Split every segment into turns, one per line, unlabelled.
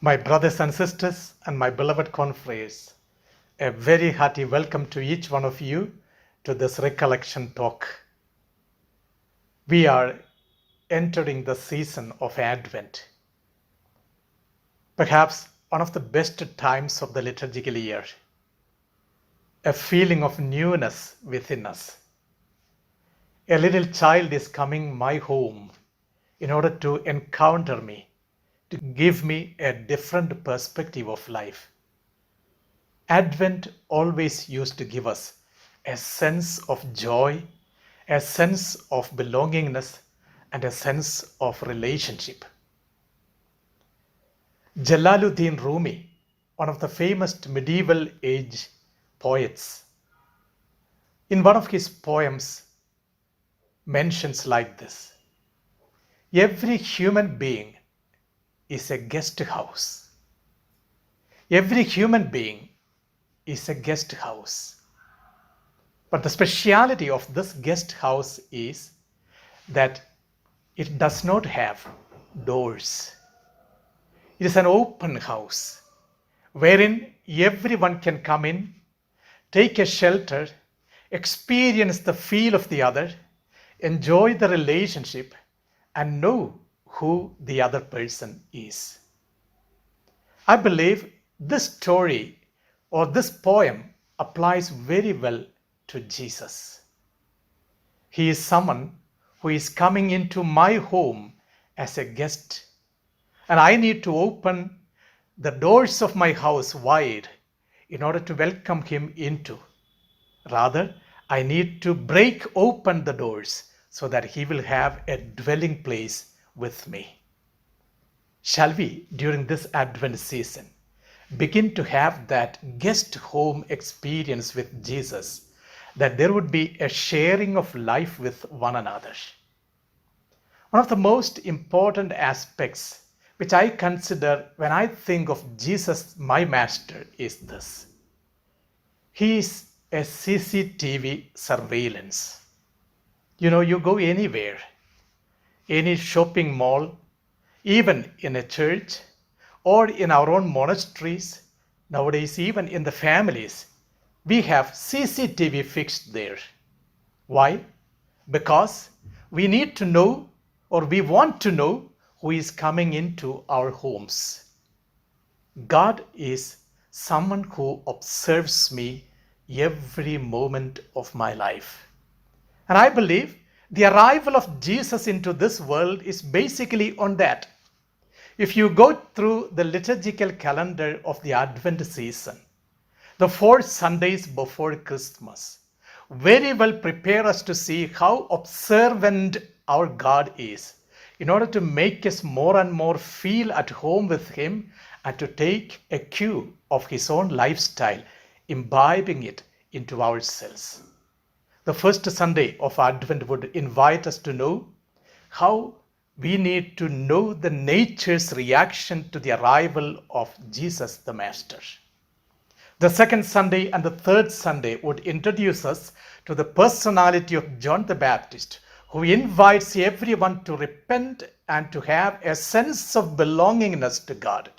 My brothers and sisters and my beloved confreres, a very hearty welcome to each one of you to this Recollection Talk. We are entering the season of Advent, perhaps one of the best times of the liturgical year. A feeling of newness within us. A little child is coming my home in order to encounter me, to give me a different perspective of life. Advent always used to give us a sense of joy, a sense of belongingness, and a sense of relationship. Jalaluddin Rumi, one of the famous medieval age poets, in one of his poems mentions like this: every human being is a guest house. Every human being is a guest house. But the speciality of this guest house is that it does not have doors. It is an open house wherein everyone can come in, take a shelter, experience the feel of the other, enjoy the relationship, and know who the other person is. I believe this story or this poem applies very well to Jesus. He is someone who is coming into my home as a guest, and I need to open the doors of my house wide in order to welcome him into. Rather, I need to break open the doors so that he will have a dwelling place with me. Shall we, during this Advent season, begin to have that guest home experience with Jesus, that there would be a sharing of life with one another? One of the most important aspects which I consider when I think of Jesus, my master, is this: he is a CCTV surveillance. You go anywhere, any shopping mall, even in a church or in our own monasteries, nowadays even in the families, we have CCTV fixed there. Why? Because we need to know, or we want to know, who is coming into our homes. God is someone who observes me every moment of my life. And I believe the arrival of Jesus into this world is basically on that. If you go through the liturgical calendar of the Advent season, the 4 Sundays before Christmas very well prepare us to see how observant our God is, in order to make us more and more feel at home with him and to take a cue of his own lifestyle, imbibing it into ourselves. The first Sunday of Advent would invite us to know how we need to know the nature's reaction to the arrival of Jesus the Master. The second Sunday and the third Sunday would introduce us to the personality of John the Baptist, who invites everyone to repent and to have a sense of belongingness to God.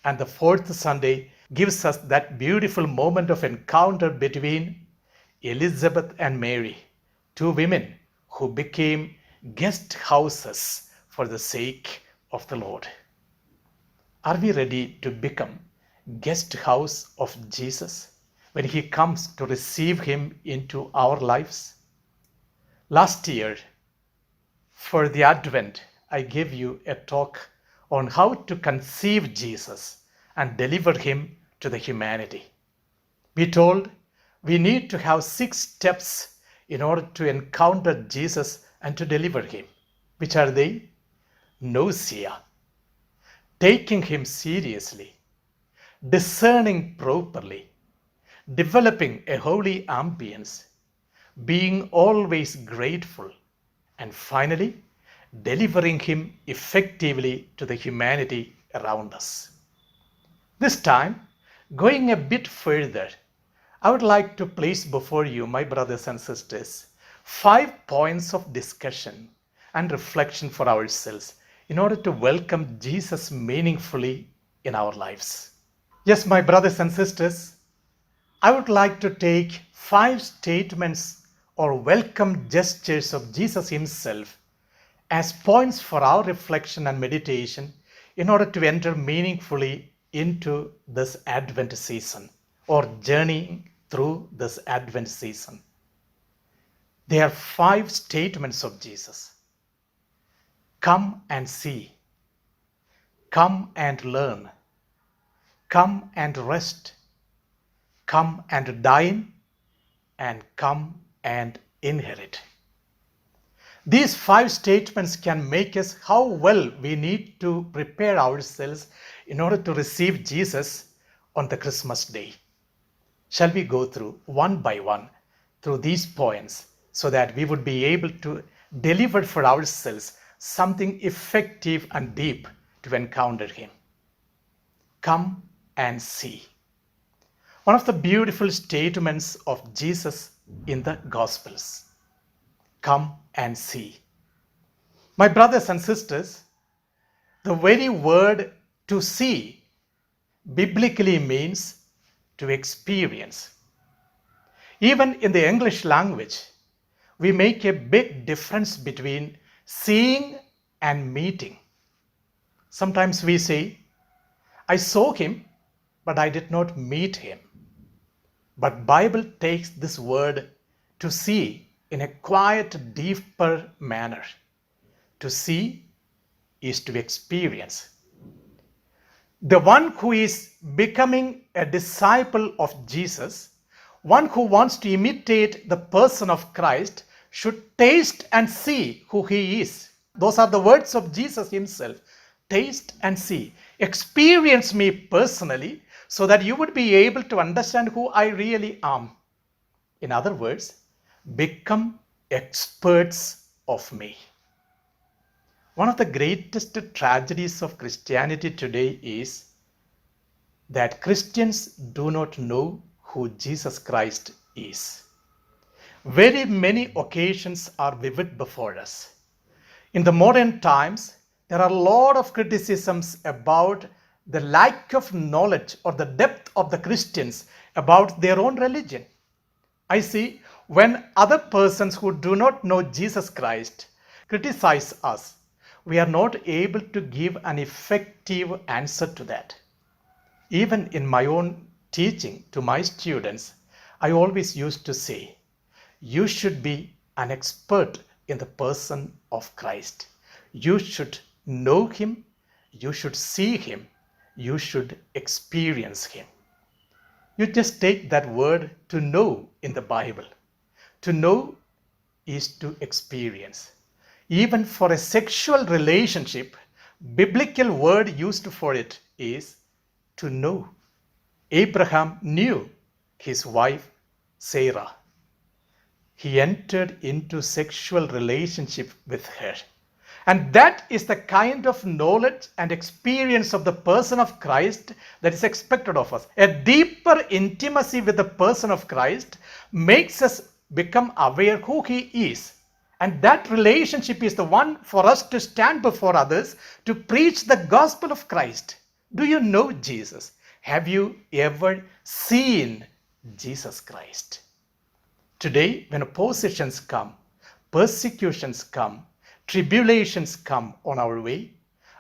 And the fourth Sunday gives us that beautiful moment of encounter between Elizabeth and Mary, 2 women who became guest houses for the sake of the Lord. Are we ready to become guest house of Jesus when he comes to receive him into our lives? Last year, for the Advent, I gave you a talk on how to conceive Jesus and deliver him to the humanity. We told we need to have 6 steps in order to encounter Jesus and to deliver him. Which are they? Nausea, taking him seriously, discerning properly, developing a holy ambience, being always grateful, and finally, delivering him effectively to the humanity around us. This time, going a bit further, I would like to place before you, my brothers and sisters, 5 points of discussion and reflection for ourselves in order to welcome Jesus meaningfully in our lives. Yes, my brothers and sisters, I would like to take 5 statements or welcome gestures of Jesus himself as points for our reflection and meditation in order to enter meaningfully into this Advent season or journeying through this Advent season. There are 5 statements of Jesus. Come and see. Come and learn. Come and rest. Come and dine. And come and inherit. These 5 statements can make us how well we need to prepare ourselves in order to receive Jesus on the Christmas day. Shall we go through one by one through these points so that we would be able to deliver for ourselves something effective and deep to encounter him. Come and see. One of the beautiful statements of Jesus in the Gospels. Come and see. My brothers and sisters, the very word to see biblically means to experience. Even in the English language, we make a big difference between seeing and meeting. Sometimes we say, I saw him, but I did not meet him. But Bible takes this word to see in a quiet, deeper manner. To see is to experience. The one who is becoming a disciple of Jesus, one who wants to imitate the person of Christ, should taste and see who he is. Those are the words of Jesus himself. Taste and see. Experience me personally so that you would be able to understand who I really am. In other words, become experts of me. One of the greatest tragedies of Christianity today is that Christians do not know who Jesus Christ is. Very many occasions are vivid before us. In the modern times, there are a lot of criticisms about the lack of knowledge or the depth of the Christians about their own religion. I see when other persons who do not know Jesus Christ criticize us, we are not able to give an effective answer to that. Even in my own teaching to my students, I always used to say, you should be an expert in the person of Christ. You should know him, you should see him, you should experience him. You just take that word to know in the Bible. To know is to experience. Even for a sexual relationship, biblical word used for it is to know. Abraham knew his wife Sarah. He entered into sexual relationship with her. And that is the kind of knowledge and experience of the person of Christ that is expected of us. A deeper intimacy with the person of Christ makes us become aware who he is. And that relationship is the one for us to stand before others to preach the gospel of Christ. Do you know Jesus? Have you ever seen Jesus Christ? Today, when oppositions come, persecutions come, tribulations come on our way,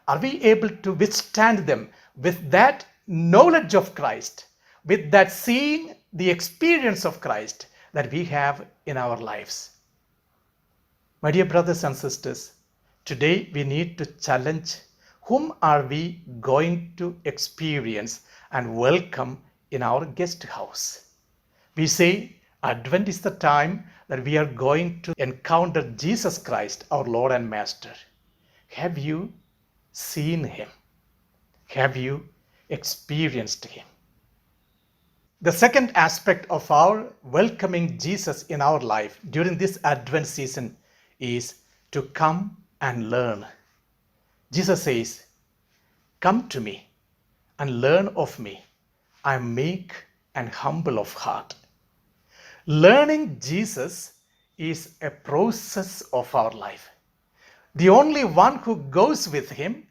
are we able to withstand them with that knowledge of Christ, with that seeing the experience of Christ that we have in our lives? My dear brothers and sisters, today we need to challenge whom are we going to experience and welcome in our guest house. We say Advent is the time that we are going to encounter Jesus Christ, our Lord and Master. Have you seen him? Have you experienced him? The second aspect of our welcoming Jesus in our life during this Advent season is to come and learn. Jesus says, come to me and learn of me. I am meek and humble of heart. Learning Jesus is a process of our life. The only one who goes with him,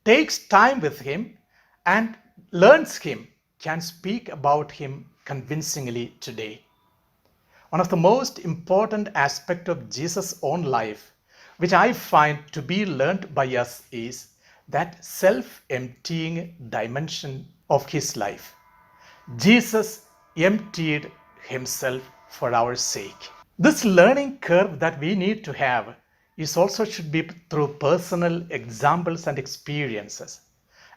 takes time with him, and learns him can speak about him convincingly today. One of the most important aspects of Jesus' own life, which I find to be learned by us, is that self-emptying dimension of his life. Jesus emptied himself for our sake. This learning curve that we need to have is also should be through personal examples and experiences.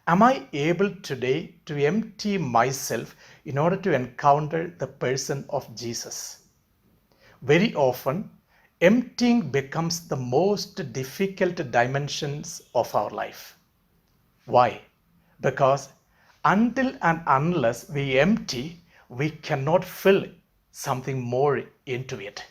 Am I able today to empty myself in order to encounter the person of Jesus? Very often, emptying becomes the most difficult dimensions of our life. Why? Because until and unless we empty, we cannot fill something more into it.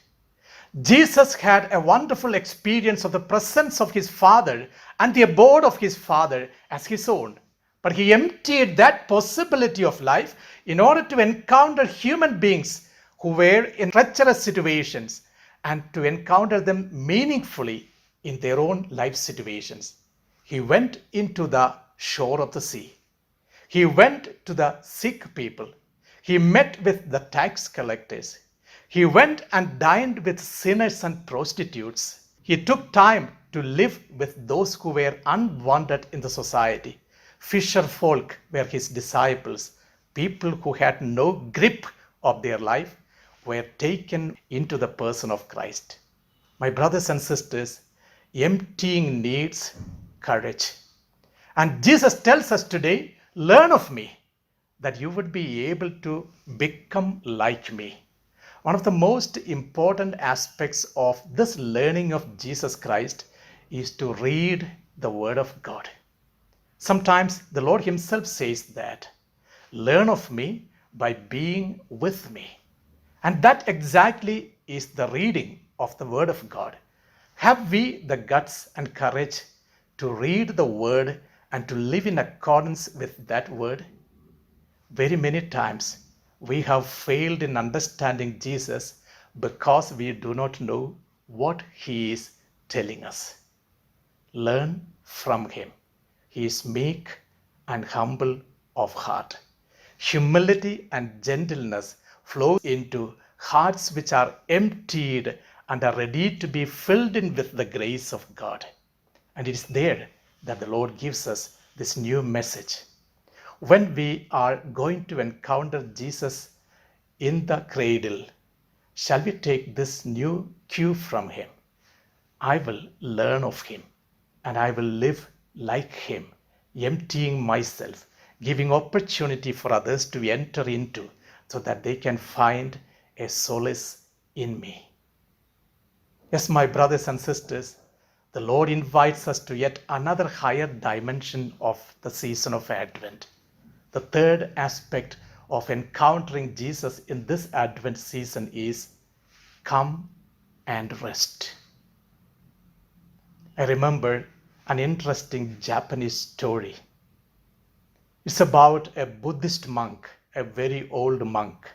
Jesus had a wonderful experience of the presence of his Father and the abode of his Father as his own. But he emptied that possibility of life in order to encounter human beings who were in treacherous situations and to encounter them meaningfully in their own life situations. He went into the shore of the sea. He went to the sick people. He met with the tax collectors. He went and dined with sinners and prostitutes. He took time to live with those who were unwanted in the society. Fisher folk were his disciples. People who had no grip of their life were taken into the person of Christ. My brothers and sisters, emptying needs courage. And Jesus tells us today, learn of me, that you would be able to become like me. One of the most important aspects of this learning of Jesus Christ is to read the Word of God. Sometimes the Lord Himself says that, learn of me by being with me. And that exactly is the reading of the Word of God. Have we the guts and courage to read the Word and to live in accordance with that Word? Very many times we have failed in understanding Jesus because we do not know what He is telling us. Learn from Him. He is meek and humble of heart. Humility and gentleness flow into hearts which are emptied and are ready to be filled in with the grace of God. And it is there that the Lord gives us this new message. When we are going to encounter Jesus in the cradle, shall we take this new cue from Him? I will learn of Him and I will live like Him, emptying myself, giving opportunity for others to enter into so that they can find a solace in me. Yes, my brothers and sisters, the Lord invites us to yet another higher dimension of the season of Advent. The third aspect of encountering Jesus in this Advent season is come and rest. I remember an interesting Japanese story. It's about a Buddhist monk, a very old monk.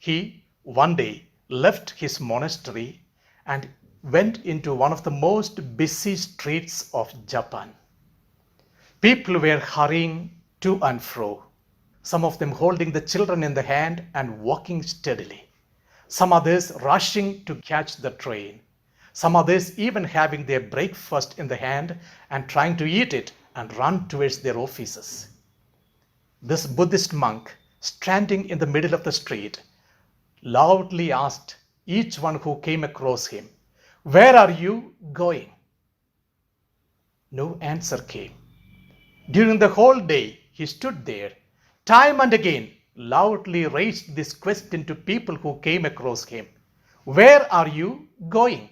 He one day left his monastery and went into one of the most busy streets of Japan. People were hurrying to and fro, some of them holding the children in the hand and walking steadily, some others rushing to catch the train, some others even having their breakfast in the hand and trying to eat it and run towards their offices. This Buddhist monk, standing in the middle of the street, loudly asked each one who came across him, "Where are you going?" No answer came. During the whole day, he stood there, time and again, loudly raised this question to people who came across him, "Where are you going?"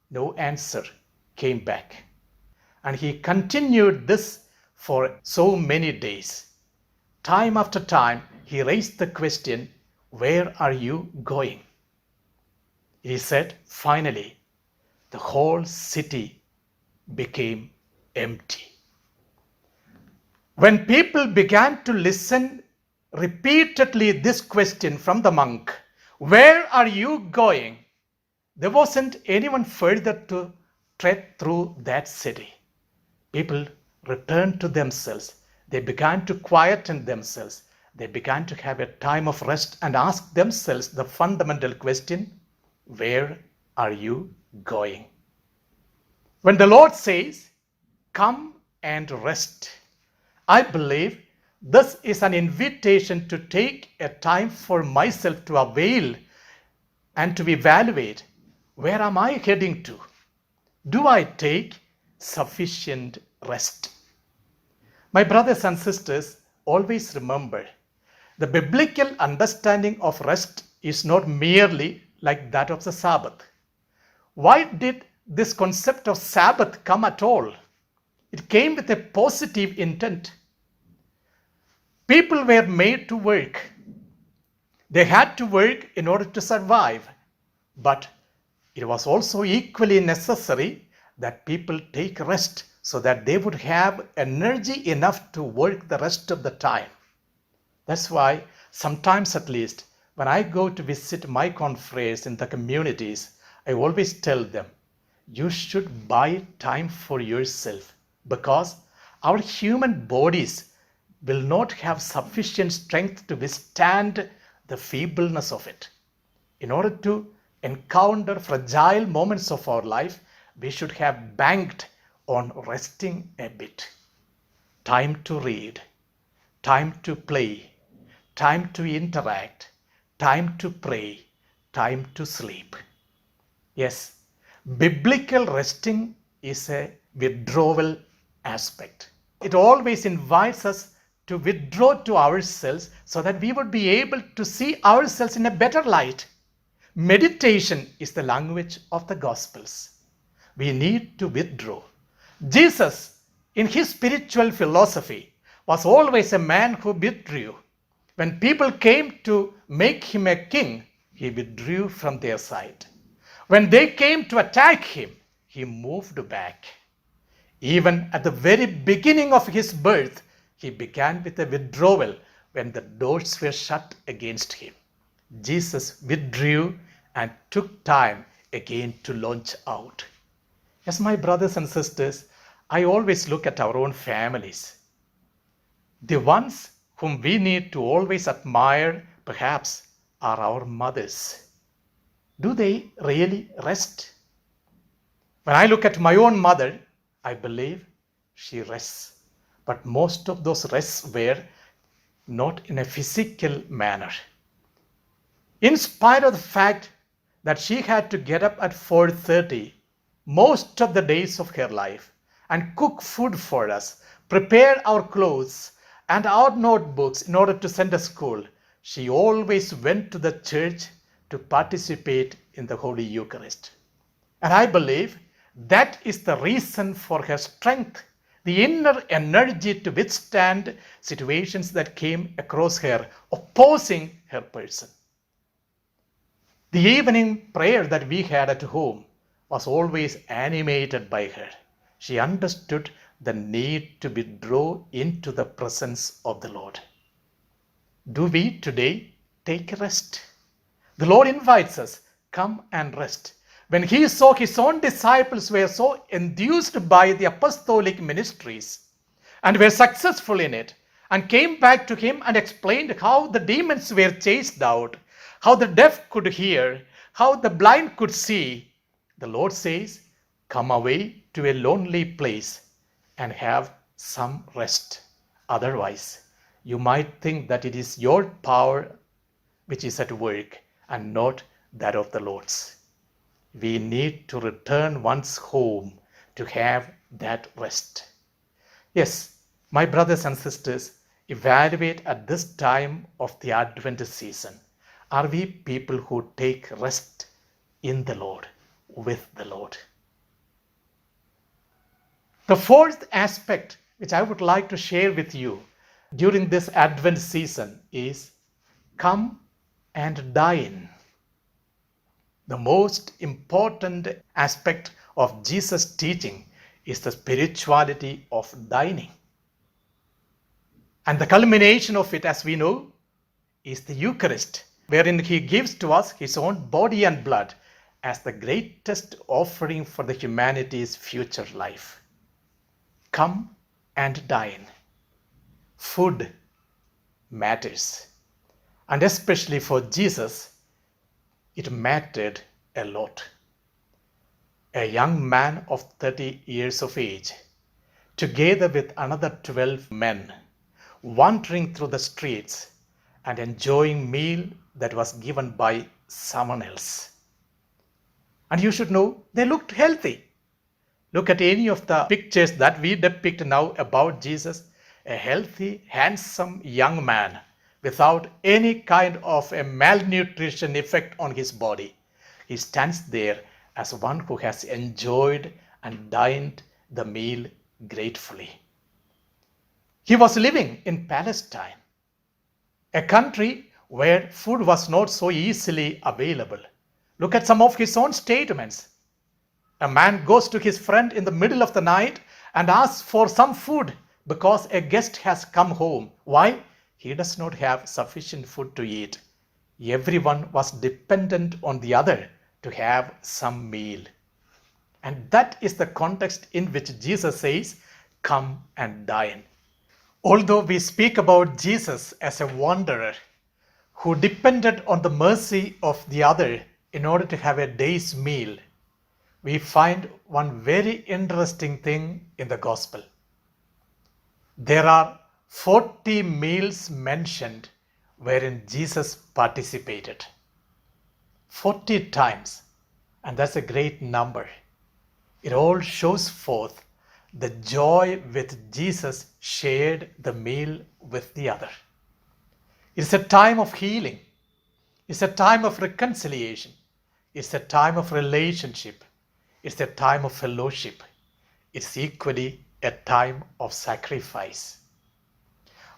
No answer came back. And he continued this for so many days. Time after time, he raised the question, "Where are you going?" He said, finally, the whole city became empty. When people began to listen repeatedly this question from the monk, "Where are you going?" there wasn't anyone further to tread through that city. People returned to themselves. They began to quieten themselves. They began to have a time of rest and ask themselves the fundamental question, where are you going? When the Lord says, come and rest, I believe this is an invitation to take a time for myself to avail and to evaluate, where am I heading to? Do I take sufficient rest? My brothers and sisters, always remember, the biblical understanding of rest is not merely like that of the Sabbath. Why did this concept of Sabbath come at all? It came with a positive intent. People were made to work. They had to work in order to survive. But it was also equally necessary that people take rest so that they would have energy enough to work the rest of the time. That's why sometimes, at least, when I go to visit my confreres in the communities, I always tell them, you should buy time for yourself, because our human bodies will not have sufficient strength to withstand the feebleness of it. In order to encounter fragile moments of our life, we should have banked on resting a bit. Time to read, time to play, time to interact, time to pray, time to sleep. Yes, biblical resting is a withdrawal aspect. It always invites us to withdraw to ourselves so that we would be able to see ourselves in a better light. Meditation is the language of the Gospels. We need to withdraw. Jesus, in his spiritual philosophy, was always a man who withdrew. When people came to make him a king, he withdrew from their side. When they came to attack him, he moved back. Even at the very beginning of his birth, he began with a withdrawal when the doors were shut against him. Jesus withdrew and took time again to launch out. As my brothers and sisters, I always look at our own families. The ones whom we need to always admire, perhaps, are our mothers. Do they really rest? When I look at my own mother, I believe she rests. But most of those rests were not in a physical manner. In spite of the fact that she had to get up at 4:30 most of the days of her life and cook food for us, prepare our clothes and our notebooks in order to send to school, she always went to the church to participate in the Holy Eucharist. And I believe that is the reason for her strength, the inner energy to withstand situations that came across her, opposing her person. The evening prayer that we had at home was always animated by her. She understood the need to withdraw into the presence of the Lord. Do we today take rest? The Lord invites us, come and rest. When he saw his own disciples were so enthused by the apostolic ministries and were successful in it, and came back to him and explained how the demons were chased out, how the deaf could hear, how the blind could see, the Lord says, come away to a lonely place and have some rest. Otherwise, you might think that it is your power which is at work and not that of the Lord's. We need to return once home to have that rest. Yes, my brothers and sisters, evaluate at this time of the Advent season. Are we people who take rest in the Lord, with the Lord? The fourth aspect which I would like to share with you during this Advent season is come and dine. The most important aspect of Jesus' teaching is the spirituality of dining. And the culmination of it, as we know, is the Eucharist, wherein he gives to us his own body and blood as the greatest offering for the humanity's future life. Come and dine. food matters. And especially for Jesus, it mattered a lot. A young man of 30 years of age, together with another 12 men, wandering through the streets and enjoying meal that was given by someone else. And you should know, they looked healthy. Look at any of the pictures that we depict now about Jesus, a healthy, handsome young man without any kind of a malnutrition effect on his body. He stands there as one who has enjoyed and dined the meal gratefully. He was living in Palestine, a country where food was not so easily available. Look at some of his own statements. A man goes to his friend in the middle of the night and asks for some food because a guest has come home. Why? He does not have sufficient food to eat. Everyone was dependent on the other to have some meal. And that is the context in which Jesus says, "Come and dine." Although we speak about Jesus as a wanderer who depended on the mercy of the other in order to have a day's meal, we find one very interesting thing in the gospel. There are 40 meals mentioned wherein Jesus participated. 40 times, and that's a great number. It all shows forth the joy with Jesus shared the meal with the other. It's a time of healing. It's a time of reconciliation. It's a time of relationship. It's a time of fellowship. It's equally a time of sacrifice.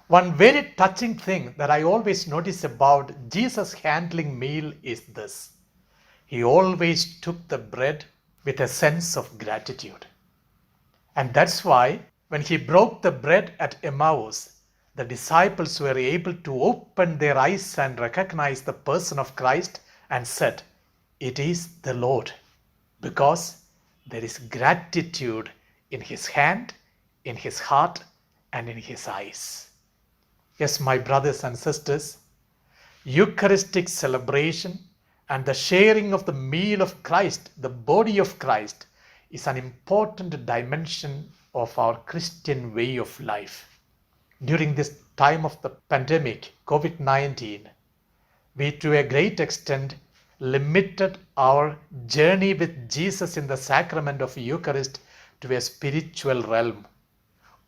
One very touching thing that I always notice about Jesus handling meal is this. He always took the bread with a sense of gratitude. And that's why when he broke the bread at Emmaus, the disciples were able to open their eyes and recognize the person of Christ and said, "It is the Lord," because there is gratitude in his hand, in his heart, and in his eyes. Yes, my brothers and sisters, Eucharistic celebration and the sharing of the meal of Christ, the body of Christ, is an important dimension of our Christian way of life. During this time of the pandemic, COVID-19, we to a great extent limited our journey with Jesus in the sacrament of Eucharist to a spiritual realm.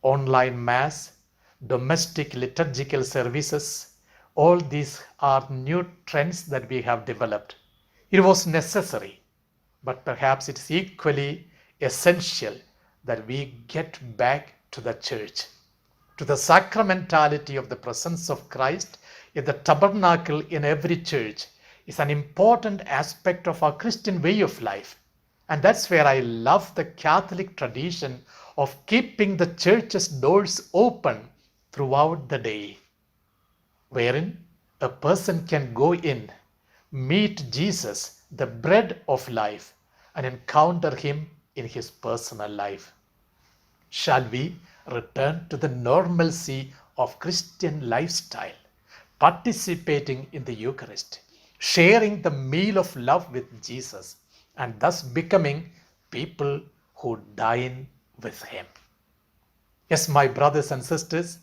Online Mass, domestic liturgical services, all these are new trends that we have developed. It was necessary, but perhaps it's equally essential that we get back to the church, to the sacramentality of the presence of Christ in the tabernacle in every church is an important aspect of our Christian way of life. And that's where I love the Catholic tradition of keeping the church's doors open throughout the day, wherein a person can go in, meet Jesus, the bread of life, and encounter him in his personal life. Shall we return to the normalcy of Christian lifestyle, participating in the Eucharist, sharing the meal of love with Jesus, and thus becoming people who dine with him? Yes, my brothers and sisters,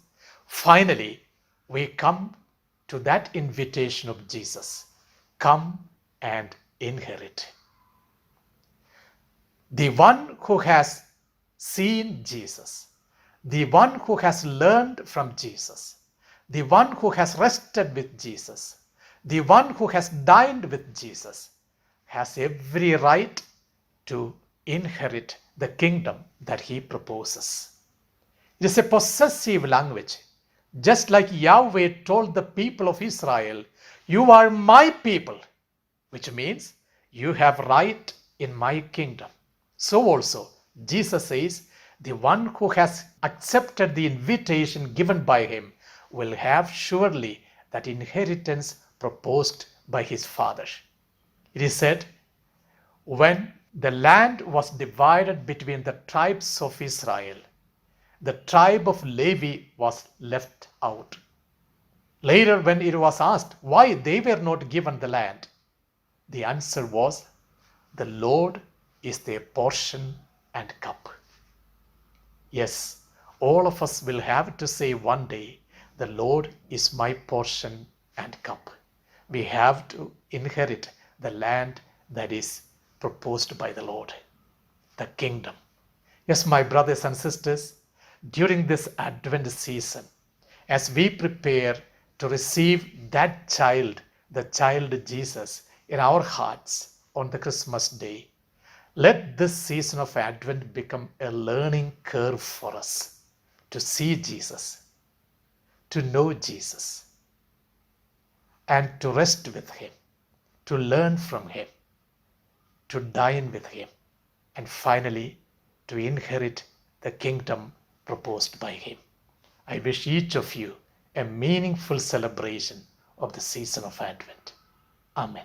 finally, we come to that invitation of Jesus. Come and inherit. The one who has seen Jesus, the one who has learned from Jesus, the one who has rested with Jesus, the one who has dined with Jesus, has every right to inherit the kingdom that he proposes. It is a possessive language. Just like Yahweh told the people of Israel, "You are my people," which means you have right in my kingdom. So also, Jesus says, the one who has accepted the invitation given by him will have surely that inheritance proposed by his Father. It is said, when the land was divided between the tribes of Israel, the tribe of Levi was left out. Later, when it was asked why they were not given the land, the answer was, the Lord is their portion and cup. Yes, all of us will have to say one day, the Lord is my portion and cup. We have to inherit the land that is proposed by the Lord, the kingdom. Yes, my brothers and sisters, during this Advent season, as we prepare to receive that child, the child Jesus, in our hearts on the Christmas day, let this season of Advent become a learning curve for us to see Jesus, to know Jesus, and to rest with Him, to learn from Him, to dine with Him, and finally to inherit the kingdom proposed by Him. I wish each of you a meaningful celebration of the season of Advent. Amen.